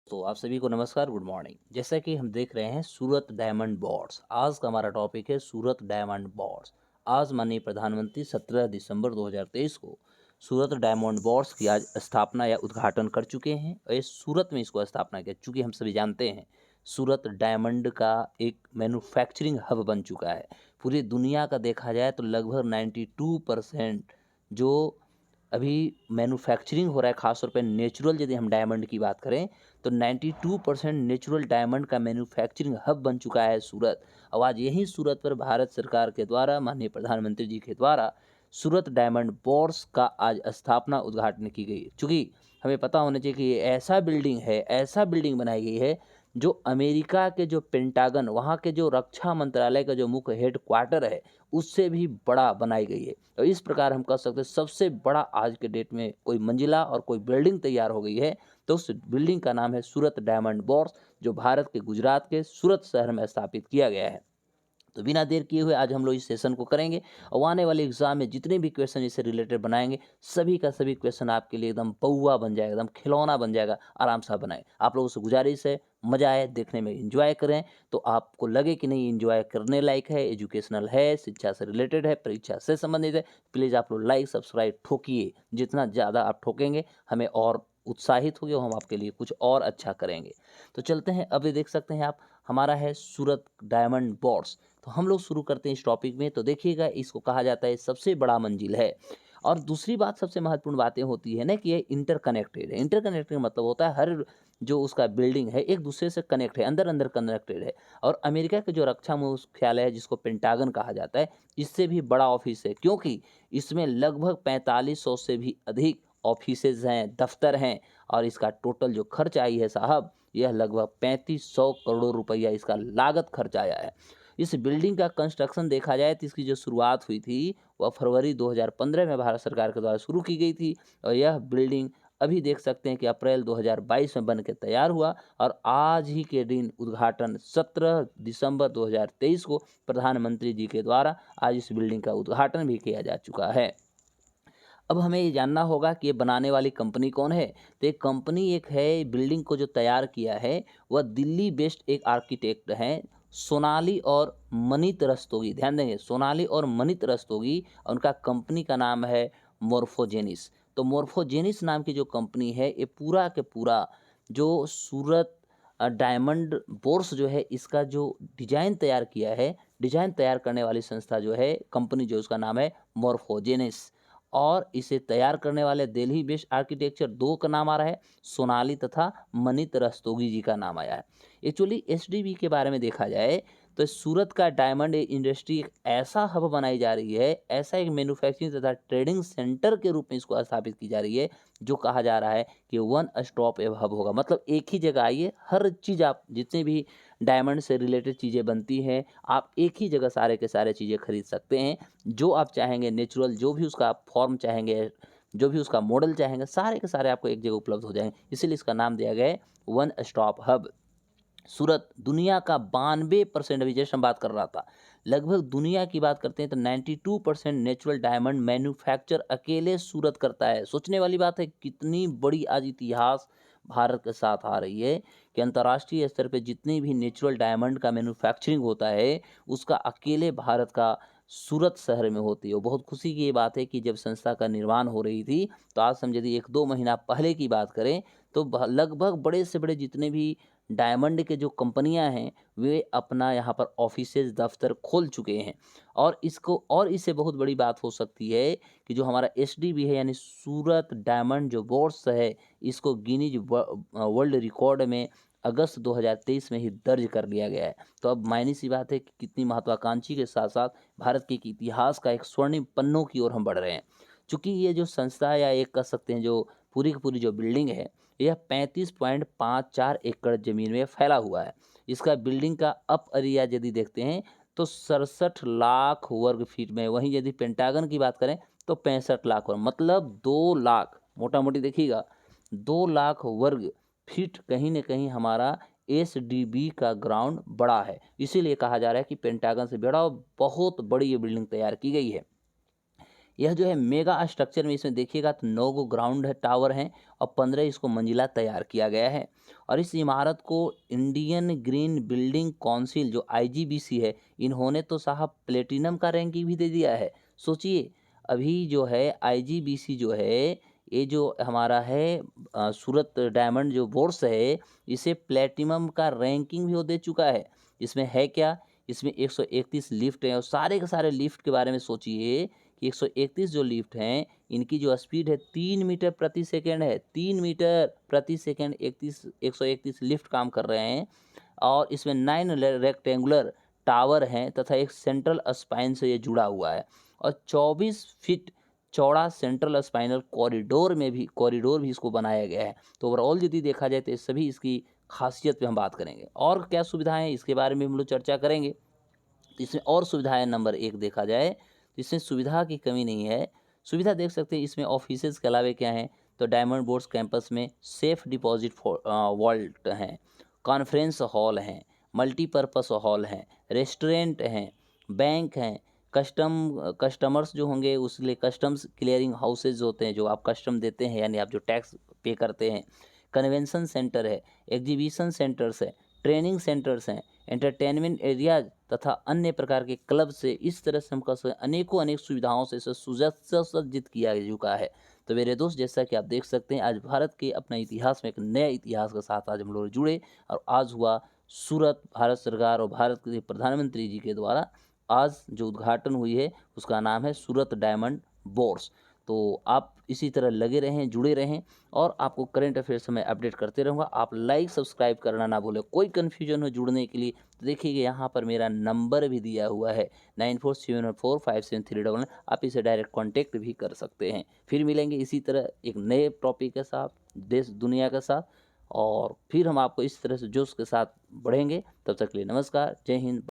तो आप सभी को नमस्कार, गुड मॉर्निंग। जैसा कि हम देख रहे हैं सूरत डायमंड बोर्ड्स, आज का हमारा टॉपिक है सूरत डायमंड बोर्ड्स। आज माननीय प्रधानमंत्री 17 दिसंबर 2023 को सूरत डायमंड बोर्ड्स की आज स्थापना या उद्घाटन कर चुके हैं और ये सूरत में इसको स्थापना किया। चूँकि हम सभी जानते हैं सूरत डायमंड का एक मैन्युफैक्चरिंग हब बन चुका है। पूरी दुनिया का देखा जाए तो लगभग 92% जो अभी मैन्युफैक्चरिंग हो रहा है, ख़ासतौर पे नेचुरल यदि हम डायमंड की बात करें तो 92% नेचुरल डायमंड का मैन्युफैक्चरिंग हब बन चुका है सूरत। और आज यही सूरत पर भारत सरकार के द्वारा, माननीय प्रधानमंत्री जी के द्वारा सूरत डायमंड बोर्ड्स का आज स्थापना उद्घाटन की गई है। चूँकि हमें पता होना चाहिए कि ये ऐसा बिल्डिंग है, ऐसा बिल्डिंग बनाई गई है जो अमेरिका के जो पेंटागन, वहाँ के जो रक्षा मंत्रालय का जो मुख्य हेडक्वार्टर है, उससे भी बड़ा बनाई गई है। और इस प्रकार हम कह सकते हैं सबसे बड़ा आज के डेट में कोई मंजिला और कोई बिल्डिंग तैयार हो गई है तो उस बिल्डिंग का नाम है सूरत डायमंड बोर्ड्स, जो भारत के गुजरात के सूरत शहर में स्थापित किया गया है। तो बिना देर किए हुए आज हम लोग इस सेशन को करेंगे और आने वाले एग्जाम में जितने भी क्वेश्चन इससे रिलेटेड बनाएंगे, सभी का सभी क्वेश्चन आपके लिए एकदम पौवा बन जाएगा, एकदम खिलौना बन जाएगा। आराम से आप बनाए। आप लोगों से गुजारिश है, मजा आए देखने में, एंजॉय करें। तो आपको लगे कि नहीं एंजॉय करने लायक है, एजुकेशनल है, शिक्षा से रिलेटेड है, परीक्षा से संबंधित है, प्लीज़ आप लोग लाइक सब्सक्राइब ठोकिए। जितना ज़्यादा आप ठोकेंगे हमें और उत्साहित होंगे, हम आपके लिए कुछ और अच्छा करेंगे। तो चलते हैं। अभी देख सकते हैं आप, हमारा है सूरत डायमंड बोर्ड्स। तो हम लोग शुरू करते हैं इस टॉपिक में। तो देखिएगा, इसको कहा जाता है सबसे बड़ा मंजिल है। और दूसरी बात, सबसे महत्वपूर्ण बातें होती है ना कि ये इंटरकनेक्टेड है। इंटरकनेक्टेड का मतलब होता है हर जो उसका बिल्डिंग है एक दूसरे से कनेक्ट है, अंदर अंदर कनेक्टेड है। और अमेरिका के जो रक्षा मुख्यालय है, जिसको पेंटागन कहा जाता है, इससे भी बड़ा ऑफिस है, क्योंकि इसमें लगभग 4500 से भी अधिक ऑफिसेज हैं, दफ्तर हैं। और इसका टोटल जो खर्च आई है साहब, यह लगभग 3500 करोड़ रुपया इसका लागत खर्च आया है। इस बिल्डिंग का कंस्ट्रक्शन देखा जाए तो इसकी जो शुरुआत हुई थी वह फरवरी 2015 में भारत सरकार के द्वारा शुरू की गई थी। और यह बिल्डिंग अभी देख सकते हैं कि अप्रैल 2022 में बन के तैयार हुआ और आज ही के दिन उद्घाटन 17 दिसंबर 2023 को प्रधानमंत्री जी के द्वारा आज इस बिल्डिंग का उद्घाटन भी किया जा चुका है। अब हमें ये जानना होगा कि ये बनाने वाली कंपनी कौन है। तो एक कंपनी एक है, बिल्डिंग को जो तैयार किया है वह दिल्ली बेस्ड एक आर्किटेक्ट हैं, सोनाली और मनीत रस्तोगी। ध्यान देंगे, सोनाली और मनीत रस्तोगी। और उनका कंपनी का नाम है मोर्फोजेनिस। तो मोर्फोजेनिस नाम की जो कंपनी है, ये पूरा के पूरा जो सूरत डायमंड बोर्स जो है, इसका जो डिजाइन तैयार किया है, डिजाइन तैयार करने वाली संस्था जो है, कंपनी जो, उसका नाम है मोर्फोजेनिस। और इसे तैयार करने वाले दिल्ली बेस्ड आर्किटेक्चर दो का नाम आ रहा है, सोनाली तथा मनीत रस्तोगी जी का नाम आया है। एक्चुअली एसडीबी के बारे में देखा जाए तो सूरत का डायमंड इंडस्ट्री एक ऐसा हब बनाई जा रही है, ऐसा एक मैन्युफैक्चरिंग तथा ट्रेडिंग सेंटर के रूप में इसको स्थापित की जा रही है, जो कहा जा रहा है कि वन स्टॉप हब होगा। मतलब एक ही जगह आइए, हर चीज़, आप जितने भी डायमंड से रिलेटेड चीज़ें बनती हैं, आप एक ही जगह सारे के सारे चीज़ें खरीद सकते हैं। जो आप चाहेंगे नेचुरल, जो भी उसका आप फॉर्म चाहेंगे, जो भी उसका मॉडल चाहेंगे, सारे के सारे आपको एक जगह उपलब्ध हो जाएंगे। इसीलिए इसका नाम दिया गया है वन स्टॉप हब। सूरत दुनिया का 92%, अभी जैसे हम बात कर रहा था, लगभग दुनिया की बात करते हैं तो 92% नेचुरल डायमंड मैन्युफैक्चर अकेले सूरत करता है। सोचने वाली बात है, कितनी बड़ी आज इतिहास भारत के साथ आ रही है कि अंतर्राष्ट्रीय स्तर पे जितनी भी नेचुरल डायमंड का मैन्युफैक्चरिंग होता है, उसका अकेले भारत का सूरत शहर में होती है। और बहुत खुशी की ये बात है कि जब संस्था का निर्माण हो रही थी, तो आज हम यदि 1-2 महीना पहले की बात करें तो लगभग बड़े से बड़े जितने भी डायमंड के जो कंपनियां हैं, वे अपना यहाँ पर ऑफिसेज, दफ्तर खोल चुके हैं। और इसको, और इससे बहुत बड़ी बात हो सकती है कि जो हमारा एसडीबी है, यानी सूरत डायमंड जो बोर्ड्स है, इसको गिनीज वर्ल्ड रिकॉर्ड में अगस्त 2023 में ही दर्ज कर लिया गया है। तो अब मायने सी बात है कि कितनी महत्वाकांक्षी के साथ साथ भारत के एक इतिहास का एक स्वर्णिम पन्नों की ओर हम बढ़ रहे हैं। चूंकि ये जो संस्था, या एक कह सकते हैं जो पूरी की पूरी जो बिल्डिंग है, यह 35.54 एकड़ जमीन में फैला हुआ है। इसका बिल्डिंग का अप एरिया यदि देखते हैं तो 67 लाख वर्ग फीट में। वहीं यदि पेंटागन की बात करें तो 65 लाख वर्ग, मतलब 2 लाख, मोटा मोटी देखिएगा, 2 लाख वर्ग फीट कहीं ना कहीं हमारा एसडीबी का ग्राउंड बड़ा है। इसीलिए कहा जा रहा है कि पेंटागन से बड़ा और बहुत बड़ी ये बिल्डिंग तैयार की गई है। यह जो है मेगा स्ट्रक्चर में इसमें देखिएगा तो 9 गो ग्राउंड है टावर हैं और 15 इसको मंजिला तैयार किया गया है। और इस इमारत को इंडियन ग्रीन बिल्डिंग काउंसिल जो आईजीबीसी है, इन्होंने तो साहब प्लेटिनम का रैंकिंग भी दे दिया है। सोचिए, अभी जो है आईजीबीसी जो है, ये जो हमारा है सूरत डायमंड जो बोर्स है, इसे प्लेटिनम का रैंकिंग भी वो दे चुका है। इसमें है क्या, इसमें 131 लिफ्ट हैं और सारे के सारे लिफ्ट के बारे में सोचिए कि 131 जो लिफ्ट हैं, इनकी जो स्पीड है 3 मीटर प्रति सेकंड है। 3 मीटर प्रति सेकंड 131 लिफ्ट काम कर रहे हैं। और इसमें 9 रेक्टेंगुलर टावर हैं तथा एक सेंट्रल स्पाइन से ये जुड़ा हुआ है। और 24 फीट चौड़ा सेंट्रल स्पाइनल कॉरिडोर भी इसको बनाया गया है। तो ओवरऑल यदि देखा जाए तो ये सभी इसकी खासियत पे हम बात करेंगे। और क्या सुविधाएं हैं इसके बारे में हम लोग चर्चा करेंगे। तो इसमें और सुविधाएं नंबर 1 देखा जाए तो इसमें सुविधा की कमी नहीं है। सुविधा देख सकते हैं इसमें ऑफिसेज के अलावा क्या है, तो डायमंड बोर्ड्स कैंपस में सेफ डिपॉजिट वॉल्ट हैं, कॉन्फ्रेंस हॉल हैं, मल्टीपर्पस हॉल हैं, रेस्टोरेंट हैं, बैंक हैं, कस्टमर्स जो होंगे उसके लिए कस्टम्स क्लियरिंग हाउसेज होते हैं, जो आप कस्टम देते हैं यानी आप जो टैक्स पे करते हैं, कन्वेंशन सेंटर है, एग्जीबिशन सेंटर्स है, ट्रेनिंग सेंटर्स हैं, एंटरटेनमेंट एरियाज तथा अन्य प्रकार के क्लब से इस तरह से हमको अनेकों अनेक सुविधाओं से इसे सुसज्जित किया चुका है। तो मेरे दोस्त, जैसा कि आप देख सकते हैं, आज भारत के अपने इतिहास में एक नए इतिहास के साथ आज हम लोग जुड़े। और आज हुआ सूरत भारत सरकार और भारत के प्रधानमंत्री जी के द्वारा आज जो उद्घाटन हुई है उसका नाम है सूरत डायमंड बोर्स। तो आप इसी तरह लगे रहें, जुड़े रहें और आपको करंट अफेयर्स में अपडेट करते रहूँगा। आप लाइक सब्सक्राइब करना ना भूलें। कोई कन्फ्यूजन हो जुड़ने के लिए तो देखिए यहाँ पर मेरा नंबर भी दिया हुआ है 9471457399। आप इसे डायरेक्ट कांटेक्ट भी कर सकते हैं। फिर मिलेंगे इसी तरह एक नए टॉपिक के साथ, देश दुनिया के साथ, और फिर हम आपको इस तरह से जोश के साथ बढ़ेंगे। तब तक के लिए नमस्कार, जय हिंद।